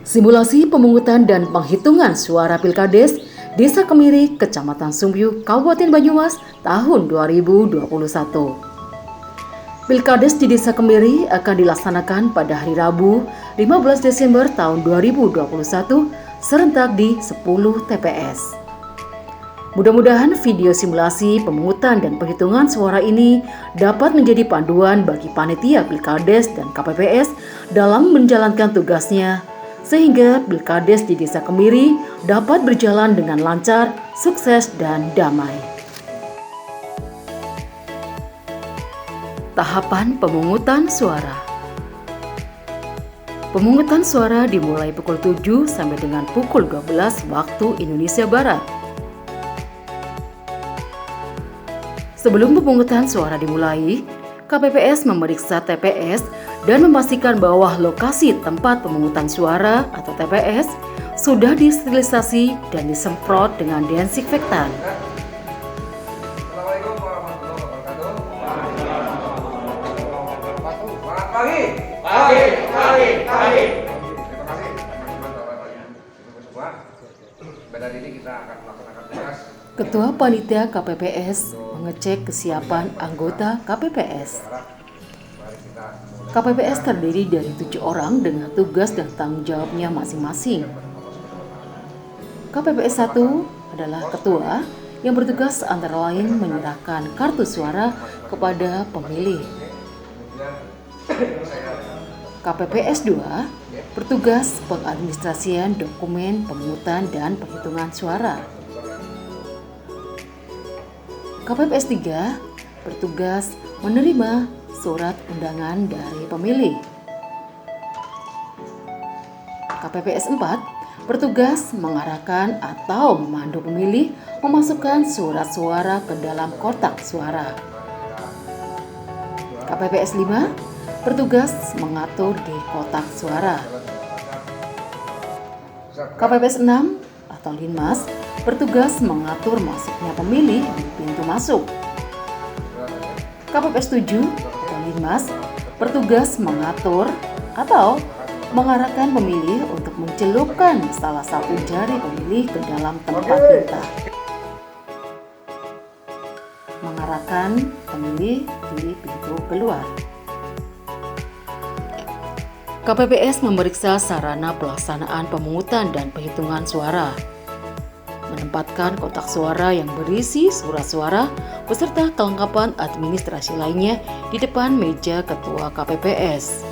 Simulasi pemungutan dan penghitungan suara Pilkades Desa Kemiri, Kecamatan Sumbyu, Kabupaten Banyumas tahun 2021. Pilkades di Desa Kemiri akan dilaksanakan pada hari Rabu 15 Desember tahun 2021 serentak di 10 TPS. Mudah-mudahan video simulasi pemungutan dan penghitungan suara ini dapat menjadi panduan bagi panitia Pilkades dan KPPS dalam menjalankan tugasnya, sehingga Pilkades di Desa Kemiri dapat berjalan dengan lancar, sukses, dan damai. Tahapan pemungutan suara. Pemungutan suara dimulai pukul 7 sampai dengan pukul 12 waktu Indonesia Barat. Sebelum pemungutan suara dimulai, KPPS memeriksa TPS dan memastikan bahwa lokasi tempat pemungutan suara atau TPS sudah disterilisasi dan disemprot dengan desinfektan. Assalamualaikum warahmatullahi wabarakatuh. Selamat pagi. Pagi. Terima kasih teman-teman Bapak-Ibu semua. Pada hari ini kita akan melaksanakan tugas. Ketua Panitia KPPS mengecek kesiapan anggota KPPS. KPPS terdiri dari 7 orang dengan tugas dan tanggung jawabnya masing-masing. KPPS 1 adalah ketua yang bertugas antara lain menyerahkan kartu suara kepada pemilih. KPPS 2 bertugas pengadministrasian dokumen pemungutan dan penghitungan suara. KPPS 3 bertugas menerima surat undangan dari pemilih. KPPS 4 bertugas mengarahkan atau memandu pemilih memasukkan surat suara ke dalam kotak suara. KPPS 5 bertugas mengatur di kotak suara. KPPS 6 atau Linmas bertugas mengatur masuknya pemilih di pintu masuk. KPPS 7 atau Linmas bertugas mengatur atau mengarahkan pemilih untuk mencelupkan salah satu jari pemilih ke dalam tempat tinta. Mengarahkan pemilih di pintu keluar. KPPS memeriksa sarana pelaksanaan pemungutan dan penghitungan suara, menempatkan kotak suara yang berisi surat suara beserta kelengkapan administrasi lainnya di depan meja ketua KPPS,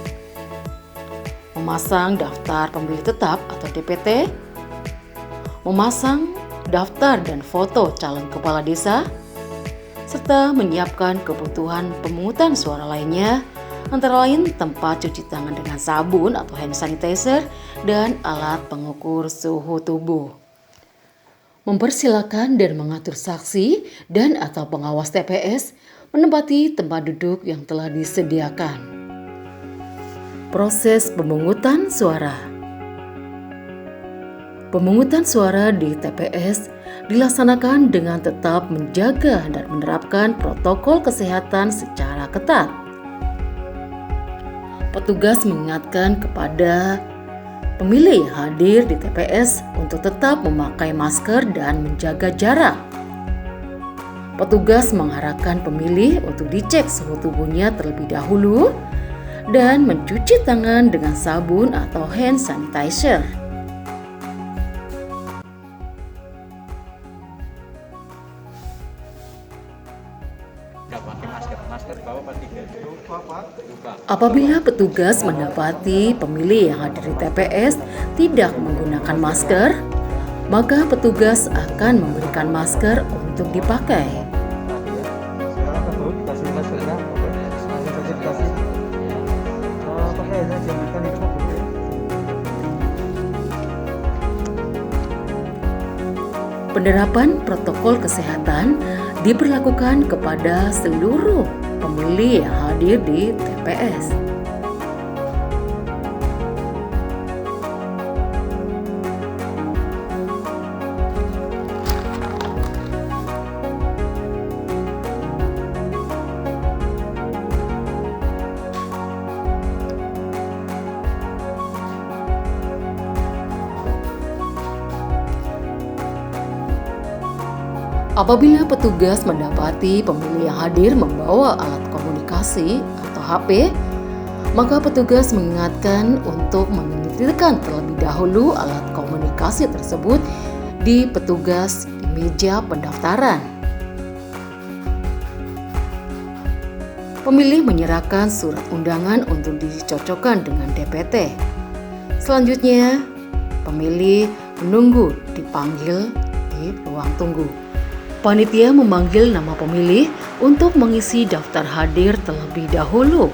memasang daftar pemilih tetap atau DPT, memasang daftar dan foto calon kepala desa, serta menyiapkan kebutuhan pemungutan suara lainnya, antara lain tempat cuci tangan dengan sabun atau hand sanitizer dan alat pengukur suhu tubuh. Mempersilakan dan mengatur saksi dan atau pengawas TPS menempati tempat duduk yang telah disediakan. Proses pemungutan suara. Pemungutan suara di TPS dilaksanakan dengan tetap menjaga dan menerapkan protokol kesehatan secara ketat. Petugas mengingatkan kepada pemilih yang hadir di TPS untuk tetap memakai masker dan menjaga jarak. Petugas mengarahkan pemilih untuk dicek suhu tubuhnya terlebih dahulu dan mencuci tangan dengan sabun atau hand sanitizer. Apabila petugas mendapati pemilih yang hadir di TPS tidak menggunakan masker, maka petugas akan memberikan masker untuk dipakai. Penerapan protokol kesehatan diberlakukan kepada seluruh pemilih yang hadir di TPS. Apabila petugas mendapati pemilih yang hadir membawa alat komunikasi atau HP, maka petugas mengingatkan untuk menitipkan terlebih dahulu alat komunikasi tersebut di petugas di meja pendaftaran. Pemilih menyerahkan surat undangan untuk dicocokkan dengan DPT. Selanjutnya, pemilih menunggu dipanggil di ruang tunggu. Panitia memanggil nama pemilih untuk mengisi daftar hadir terlebih dahulu.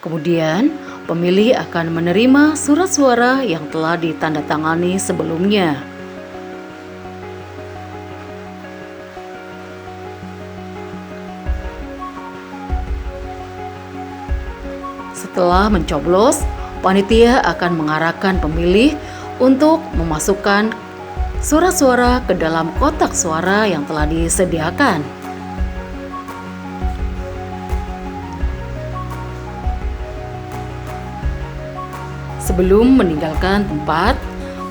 Kemudian, pemilih akan menerima surat suara yang telah ditandatangani sebelumnya. Setelah mencoblos, panitia akan mengarahkan pemilih untuk memasukkan surat suara ke dalam kotak suara yang telah disediakan. Sebelum meninggalkan tempat,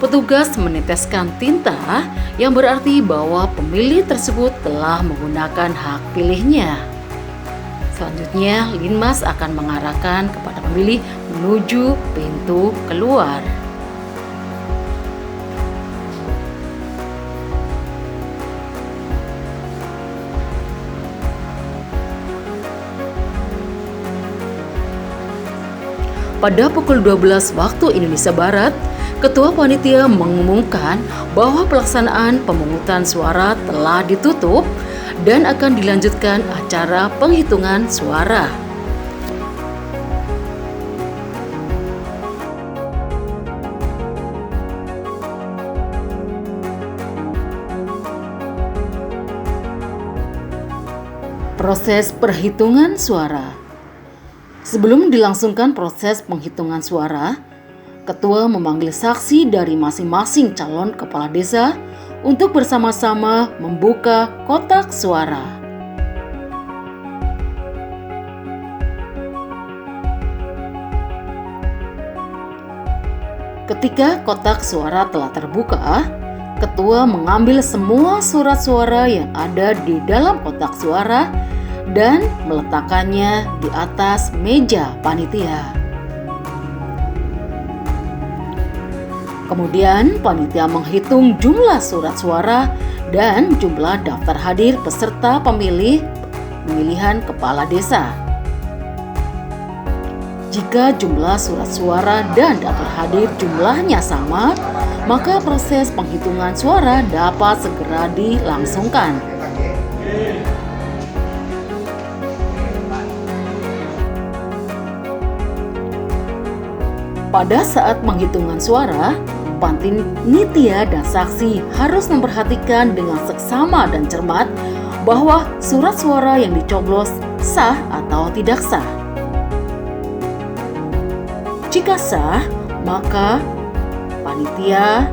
petugas meneteskan tinta yang berarti bahwa pemilih tersebut telah menggunakan hak pilihnya. Selanjutnya, Linmas akan mengarahkan kepada pemilih menuju pintu keluar. Pada pukul 12 waktu Indonesia Barat, Ketua Panitia mengumumkan bahwa pelaksanaan pemungutan suara telah ditutup dan akan dilanjutkan acara penghitungan suara. Proses perhitungan suara. Sebelum dilangsungkan proses penghitungan suara, Ketua memanggil saksi dari masing-masing calon kepala desa untuk bersama-sama membuka kotak suara. Ketika kotak suara telah terbuka, Ketua mengambil semua surat suara yang ada di dalam kotak suara dan meletakkannya di atas meja panitia. Kemudian panitia menghitung jumlah surat suara dan jumlah daftar hadir peserta pemilihan kepala desa. Jika jumlah surat suara dan daftar hadir jumlahnya sama, maka proses penghitungan suara dapat segera dilangsungkan. Pada saat penghitungan suara, panitia dan saksi harus memperhatikan dengan seksama dan cermat bahwa surat suara yang dicoblos sah atau tidak sah. Jika sah, maka panitia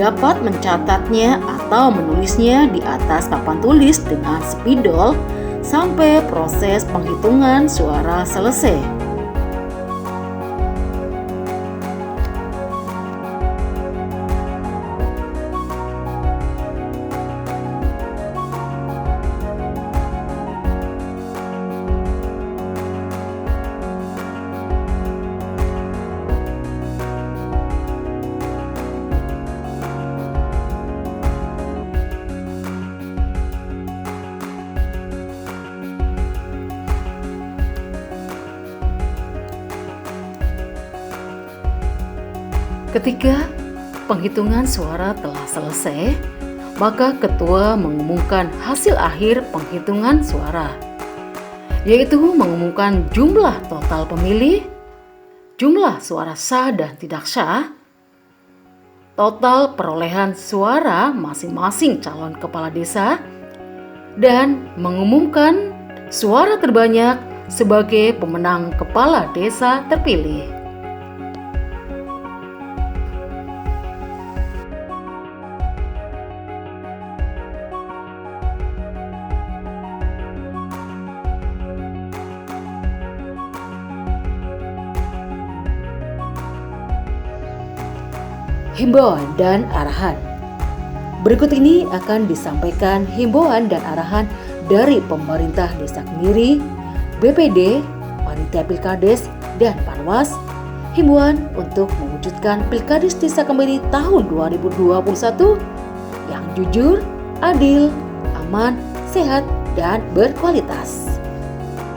dapat mencatatnya atau menulisnya di atas papan tulis dengan spidol sampai proses penghitungan suara selesai. Ketika penghitungan suara telah selesai, maka ketua mengumumkan hasil akhir penghitungan suara, yaitu mengumumkan jumlah total pemilih, jumlah suara sah dan tidak sah, total perolehan suara masing-masing calon kepala desa, dan mengumumkan suara terbanyak sebagai pemenang kepala desa terpilih. Himbauan dan arahan. Berikut ini akan disampaikan himbauan dan arahan dari pemerintah Desa Kemiri, BPD, Panitia Pilkades, dan Panwas. Himbauan untuk mewujudkan Pilkades Desa Kemiri tahun 2021 yang jujur, adil, aman, sehat, dan berkualitas.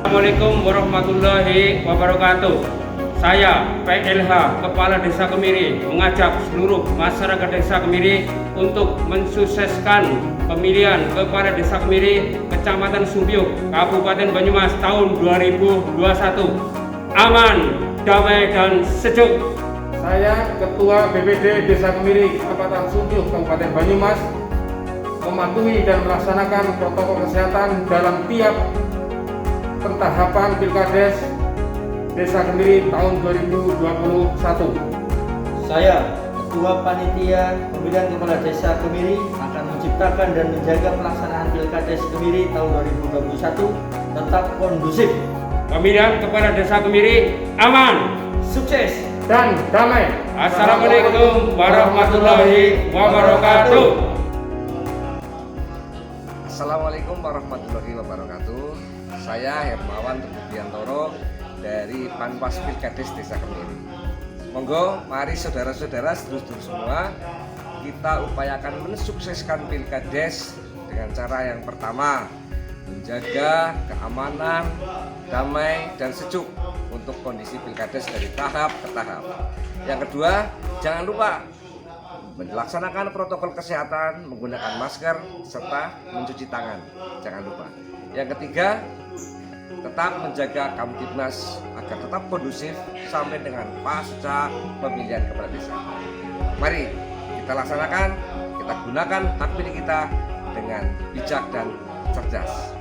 Assalamualaikum warahmatullahi wabarakatuh. Saya PLH Kepala Desa Kemiri mengajak seluruh masyarakat Desa Kemiri untuk mensukseskan pemilihan Kepala Desa Kemiri Kecamatan Sumbiyuk, Kabupaten Banyumas tahun 2021. Aman, damai, dan sejuk. Saya Ketua BPD Desa Kemiri Kecamatan Sumbiyuk, Kabupaten Banyumas mematuhi dan melaksanakan protokol kesehatan dalam tiap pentahapan Pilkades Desa Kemiri tahun 2021. Saya, Ketua Panitia Pemilihan Kepala Desa Kemiri, akan menciptakan dan menjaga pelaksanaan Pilkades Kemiri tahun 2021 tetap kondusif. Pemilihan Kepala Desa Kemiri aman, Sukses Dan damai. Assalamualaikum warahmatullahi wabarakatuh. Assalamualaikum warahmatullahi wabarakatuh. Saya Hermawan Teguh dari Panwas Pilkades Desa Kemiri. Monggo, mari saudara-saudara sedulur-sedulur semua, kita upayakan mensukseskan Pilkades dengan cara yang pertama, menjaga keamanan, damai, dan sejuk untuk kondisi Pilkades dari tahap ke tahap. Yang kedua, jangan lupa melaksanakan protokol kesehatan, menggunakan masker, serta mencuci tangan. Jangan lupa. Yang ketiga, tetap menjaga Kamtibnas agar tetap kondusif sampai dengan pasca pemilihan kepala desa. Mari kita laksanakan, kita gunakan hak pilih kita dengan bijak dan cerdas.